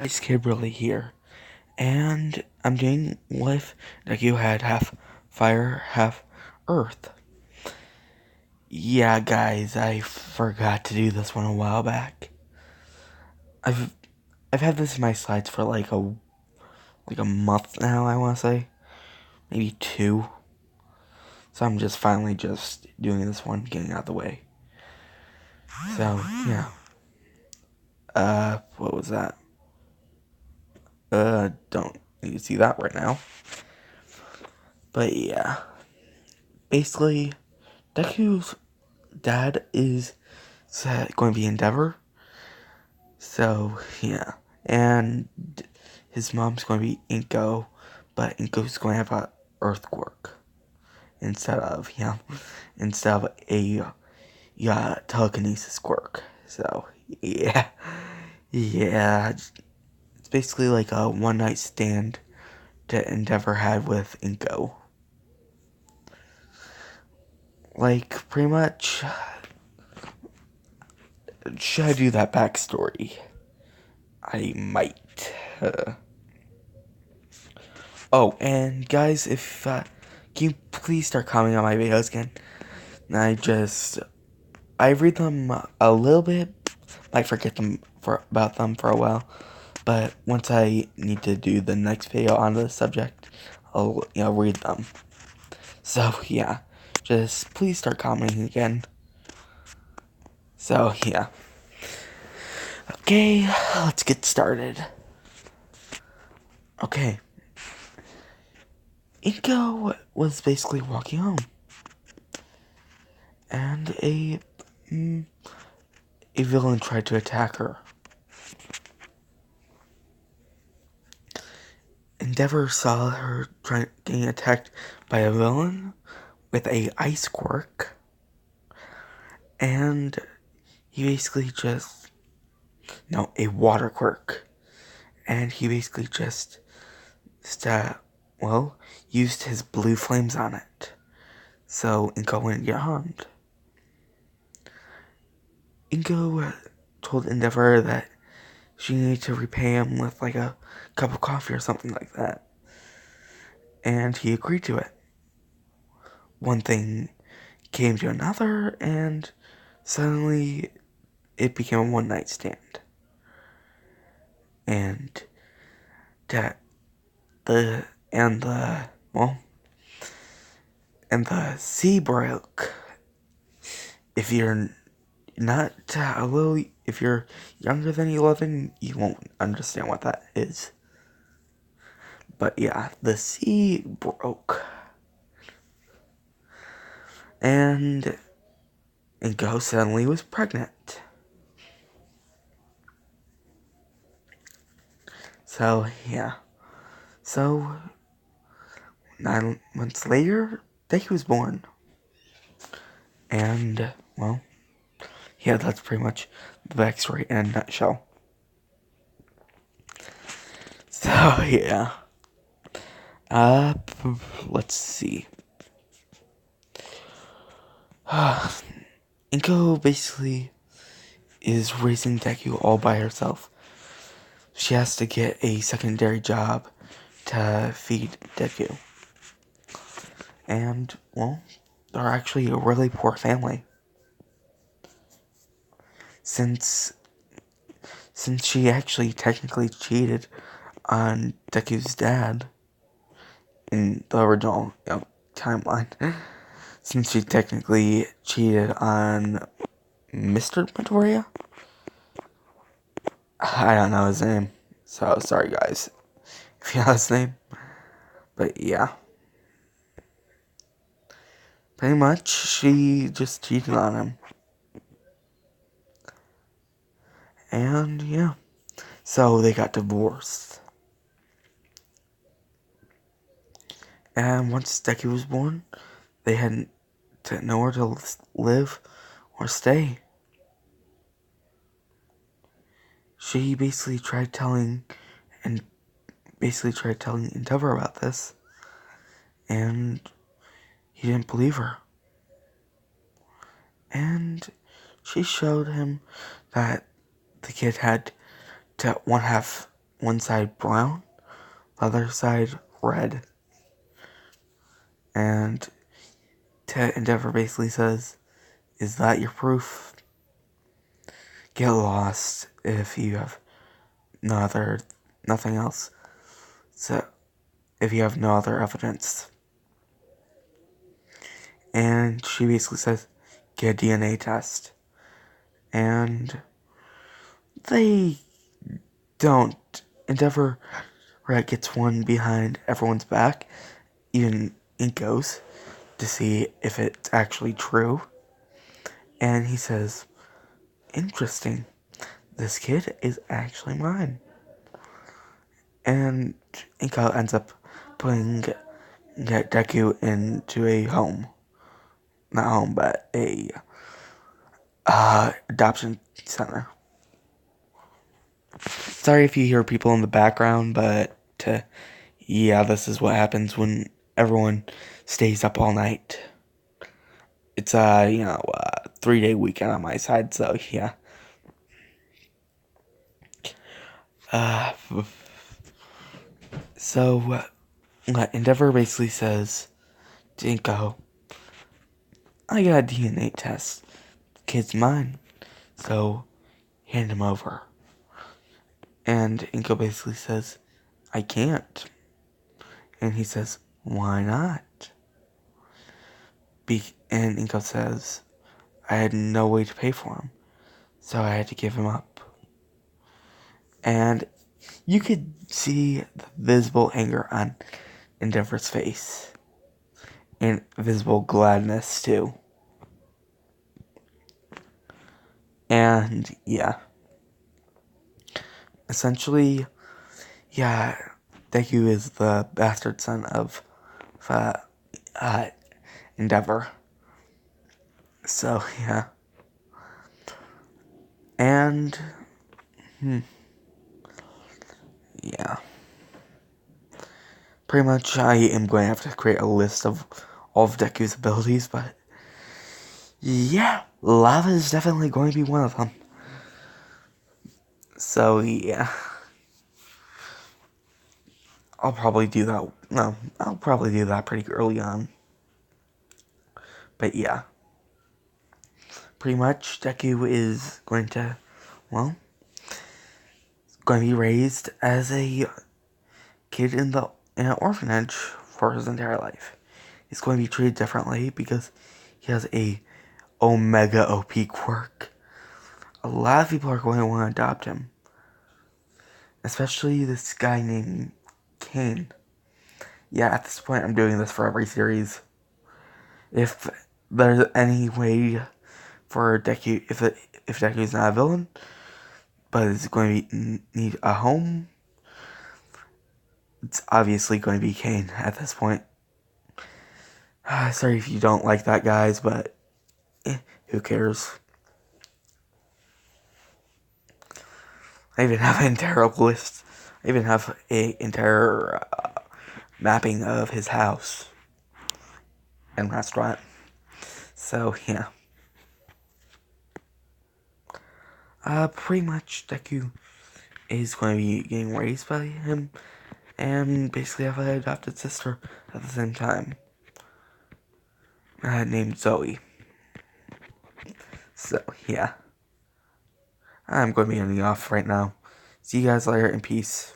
Guys, Kimberly here, and I'm doing with deku had half fire, half earth. Yeah, guys, I forgot to do this one a while back. I've I've had this in my slides for like a month now. I want to say maybe 2. So I'm just finally just doing this one, getting out of the way. So yeah. What was that? Don't need to see that right now. But yeah, basically, Deku's dad is going to be Endeavor. So, yeah. And his mom's going to be Inko, but Inko's going to have a Earth quirk instead of, a telekinesis quirk. So, yeah. Yeah. It's basically like a one night stand that Endeavor had with Inko. Like, pretty much, should I do that backstory? I might. Oh, and guys, if can you please start commenting on my videos again? I read them a little bit, might forget about them for a while, but once I need to do the next video on the subject, I'll read them. So yeah, just please start commenting again. So yeah. Okay, let's get started. Okay. Inko was basically walking home, and a villain tried to attack her. Endeavor saw her getting attacked by a villain with a ice quirk, and he basically a water quirk, and he basically used his blue flames on it, so Inko wouldn't get harmed. Inko told Endeavor that she needed to repay him with like a cup of coffee or something like that, and he agreed to it. One thing came to another, and suddenly it became a one night stand. And that the and the well and the sea broke. If you're not if you're younger than 11, you won't understand what that is. But yeah, the sea broke. And Inko suddenly was pregnant. So yeah. So 9 months later, Deki was born. And yeah, that's pretty much the backstory in a nutshell. So yeah. Let's see. Inko basically is raising Deku all by herself. She has to get a secondary job to feed Deku. And, they're actually a really poor family. Since she actually technically cheated on Deku's dad in the original timeline. Since she technically cheated on Mr. Midoriya? I don't know his name, so sorry guys if you know his name. But yeah. Pretty much, she just cheated on him. And yeah. So they got divorced. And once Deku was born, they had nowhere to live or stay. She basically tried telling Endeavor about this, and he didn't believe her. And she showed him that the kid had one half one side brown, the other side red. And Endeavor basically says, "Is that your proof? Get lost if you have nothing else. So, if you have no other evidence." And she basically says, "Get a DNA test." And they don't. Endeavor gets one behind everyone's back, even Inko's, to see if it's actually true. And he says, "Interesting. This kid is actually mine." And Inko ends up putting Deku into a home. Not home, but a adoption center. Sorry if you hear people in the background, but yeah, this is what happens when everyone stays up all night. It's 3-day weekend on my side, so yeah. So Endeavor basically says, "Dinko, I got a DNA test. Kid's mine, so hand him over." And Inko basically says, "I can't." And he says, "Why not?" And Inko says, "I had no way to pay for him, so I had to give him up." And you could see the visible anger on Endeavor's face, and visible gladness too. And yeah, essentially, yeah, Deku is the bastard son of uh, Endeavor. So yeah, and yeah, pretty much I am going to have to create a list of all of Deku's abilities, but yeah, lava is definitely going to be one of them. So yeah, I'll probably do that. No, I'll probably do that pretty early on. But yeah, pretty much Deku is going to, well, going to be raised as a kid in an orphanage for his entire life. He's going to be treated differently because he has a Omega OP quirk. A lot of people are going to want to adopt him, especially this guy named Kane. Yeah, at this point, I'm doing this for every series. If there's any way for Deku, if Deku's not a villain, but is going to need a home, it's obviously going to be Kane at this point. Sorry if you don't like that, guys, but who cares? I even have an entire list. I even have an entire mapping of his house and restaurant. So, yeah. Pretty much Deku is going to be getting raised by him and basically have an adopted sister at the same time. Named Zoe. So, yeah. I'm going to be ending off right now. See you guys later, in peace.